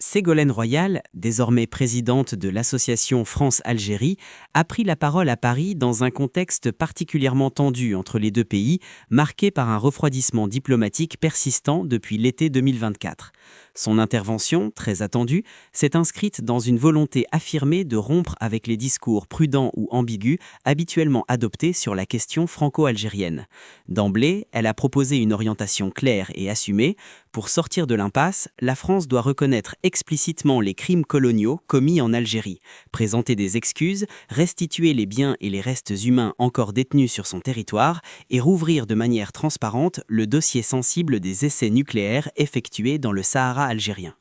Ségolène Royal, désormais présidente de l'association France-Algérie, a pris la parole à Paris dans un contexte particulièrement tendu entre les deux pays, marqué par un refroidissement diplomatique persistant depuis l'été 2024. Son intervention, très attendue, s'est inscrite dans une volonté affirmée de rompre avec les discours prudents ou ambigus habituellement adoptés sur la question franco-algérienne. D'emblée, elle a proposé une orientation claire et assumée. Pour sortir de l'impasse, la France doit reconnaître explicitement les crimes coloniaux commis en Algérie, présenter des excuses, restituer les biens et les restes humains encore détenus sur son territoire et rouvrir de manière transparente le dossier sensible des essais nucléaires effectués dans le Sahara algérien.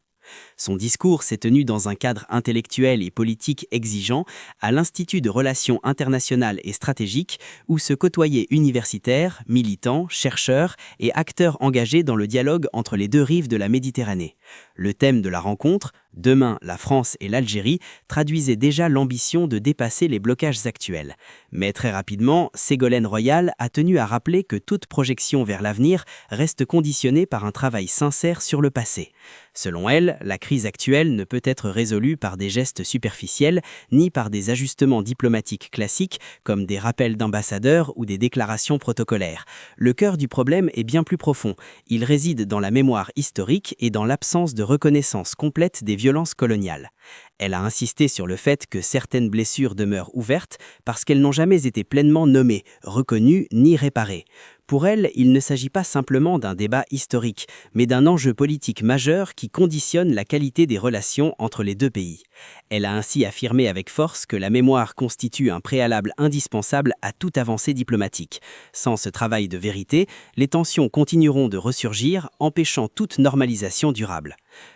Son discours s'est tenu dans un cadre intellectuel et politique exigeant à l'Institut de Relations internationales et stratégiques où se côtoyaient universitaires, militants, chercheurs et acteurs engagés dans le dialogue entre les deux rives de la Méditerranée. Le thème de la rencontre, Demain, la France et l'Algérie, traduisait déjà l'ambition de dépasser les blocages actuels. Mais très rapidement, Ségolène Royal a tenu à rappeler que toute projection vers l'avenir reste conditionnée par un travail sincère sur le passé. Selon elle, la crise actuelle ne peut être résolue par des gestes superficiels ni par des ajustements diplomatiques classiques comme des rappels d'ambassadeurs ou des déclarations protocolaires. Le cœur du problème est bien plus profond. Il réside dans la mémoire historique et dans l'absence de reconnaissance complète des violences coloniales. Elle a insisté sur le fait que certaines blessures demeurent ouvertes parce qu'elles n'ont jamais été pleinement nommées, reconnues ni réparées. Pour elle, il ne s'agit pas simplement d'un débat historique, mais d'un enjeu politique majeur qui conditionne la qualité des relations entre les deux pays. Elle a ainsi affirmé avec force que la mémoire constitue un préalable indispensable à toute avancée diplomatique. Sans ce travail de vérité, les tensions continueront de ressurgir, empêchant toute normalisation durable.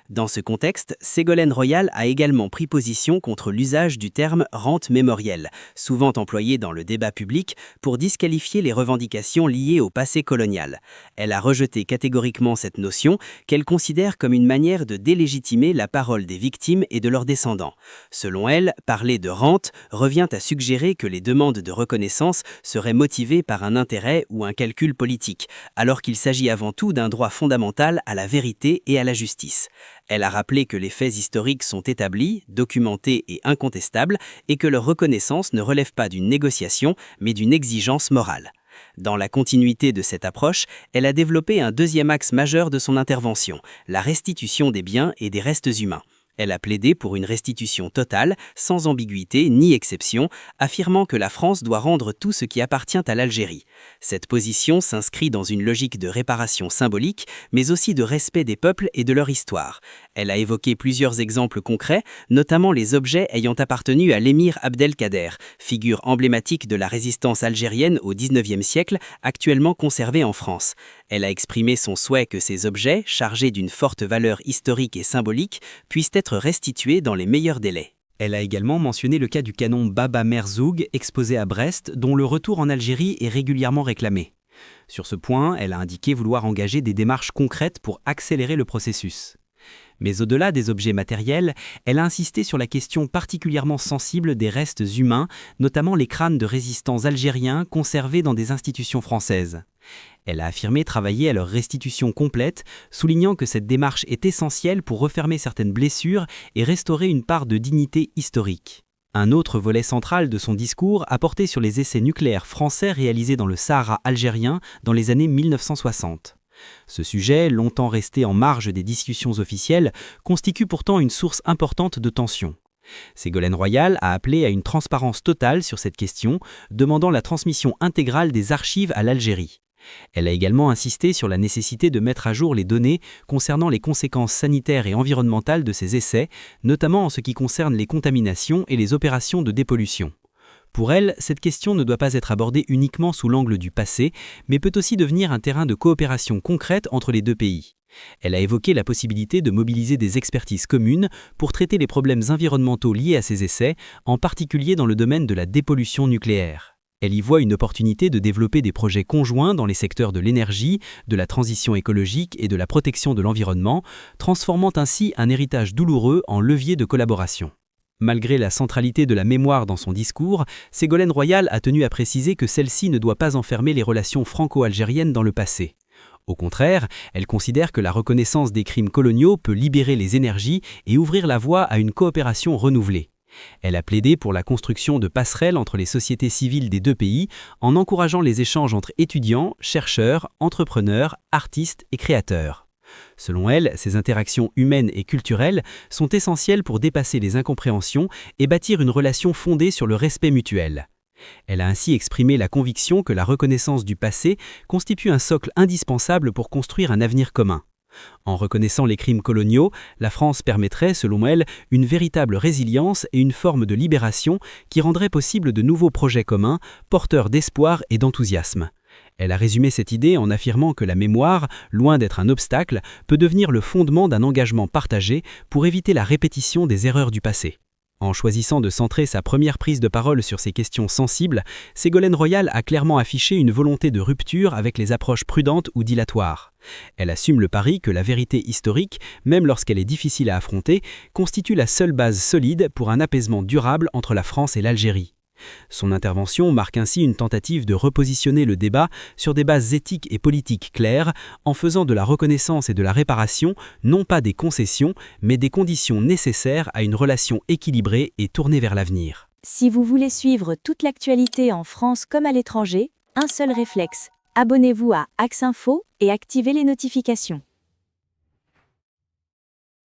Dans ce contexte, Ségolène Royal a également pris position contre l'usage du terme « rente mémorielle », souvent employé dans le débat public pour disqualifier les revendications liées au passé colonial. Elle a rejeté catégoriquement cette notion qu'elle considère comme une manière de délégitimer la parole des victimes et de leurs descendants. Selon elle, parler de rente revient à suggérer que les demandes de reconnaissance seraient motivées par un intérêt ou un calcul politique, alors qu'il s'agit avant tout d'un droit fondamental à la vérité et à la justice. Elle a rappelé que les faits historiques sont établis, documentés et incontestables et que leur reconnaissance ne relève pas d'une négociation, mais d'une exigence morale. Dans la continuité de cette approche, elle a développé un deuxième axe majeur de son intervention, la restitution des biens et des restes humains. Elle a plaidé pour une restitution totale, sans ambiguïté ni exception, affirmant que la France doit rendre tout ce qui appartient à l'Algérie. Cette position s'inscrit dans une logique de réparation symbolique, mais aussi de respect des peuples et de leur histoire. Elle a évoqué plusieurs exemples concrets, notamment les objets ayant appartenu à l'émir Abdelkader, figure emblématique de la résistance algérienne au XIXe siècle, actuellement conservée en France. Elle a exprimé son souhait que ces objets, chargés d'une forte valeur historique et symbolique, puissent être restitués dans les meilleurs délais. Elle a également mentionné le cas du canon Baba Merzoug, exposé à Brest, dont le retour en Algérie est régulièrement réclamé. Sur ce point, elle a indiqué vouloir engager des démarches concrètes pour accélérer le processus. Mais au-delà des objets matériels, elle a insisté sur la question particulièrement sensible des restes humains, notamment les crânes de résistants algériens conservés dans des institutions françaises. Elle a affirmé travailler à leur restitution complète, soulignant que cette démarche est essentielle pour refermer certaines blessures et restaurer une part de dignité historique. Un autre volet central de son discours a porté sur les essais nucléaires français réalisés dans le Sahara algérien dans les années 1960. Ce sujet, longtemps resté en marge des discussions officielles, constitue pourtant une source importante de tensions. Ségolène Royal a appelé à une transparence totale sur cette question, demandant la transmission intégrale des archives à l'Algérie. Elle a également insisté sur la nécessité de mettre à jour les données concernant les conséquences sanitaires et environnementales de ces essais, notamment en ce qui concerne les contaminations et les opérations de dépollution. Pour elle, cette question ne doit pas être abordée uniquement sous l'angle du passé, mais peut aussi devenir un terrain de coopération concrète entre les deux pays. Elle a évoqué la possibilité de mobiliser des expertises communes pour traiter les problèmes environnementaux liés à ces essais, en particulier dans le domaine de la dépollution nucléaire. Elle y voit une opportunité de développer des projets conjoints dans les secteurs de l'énergie, de la transition écologique et de la protection de l'environnement, transformant ainsi un héritage douloureux en levier de collaboration. Malgré la centralité de la mémoire dans son discours, Ségolène Royal a tenu à préciser que celle-ci ne doit pas enfermer les relations franco-algériennes dans le passé. Au contraire, elle considère que la reconnaissance des crimes coloniaux peut libérer les énergies et ouvrir la voie à une coopération renouvelée. Elle a plaidé pour la construction de passerelles entre les sociétés civiles des deux pays en encourageant les échanges entre étudiants, chercheurs, entrepreneurs, artistes et créateurs. Selon elle, ces interactions humaines et culturelles sont essentielles pour dépasser les incompréhensions et bâtir une relation fondée sur le respect mutuel. Elle a ainsi exprimé la conviction que la reconnaissance du passé constitue un socle indispensable pour construire un avenir commun. En reconnaissant les crimes coloniaux, la France permettrait, selon elle, une véritable résilience et une forme de libération qui rendrait possible de nouveaux projets communs, porteurs d'espoir et d'enthousiasme. Elle a résumé cette idée en affirmant que la mémoire, loin d'être un obstacle, peut devenir le fondement d'un engagement partagé pour éviter la répétition des erreurs du passé. En choisissant de centrer sa première prise de parole sur ces questions sensibles, Ségolène Royal a clairement affiché une volonté de rupture avec les approches prudentes ou dilatoires. Elle assume le pari que la vérité historique, même lorsqu'elle est difficile à affronter, constitue la seule base solide pour un apaisement durable entre la France et l'Algérie. Son intervention marque ainsi une tentative de repositionner le débat sur des bases éthiques et politiques claires, en faisant de la reconnaissance et de la réparation non pas des concessions, mais des conditions nécessaires à une relation équilibrée et tournée vers l'avenir. Si vous voulez suivre toute l'actualité en France comme à l'étranger, un seul réflexe, abonnez-vous à Axe Info et activez les notifications.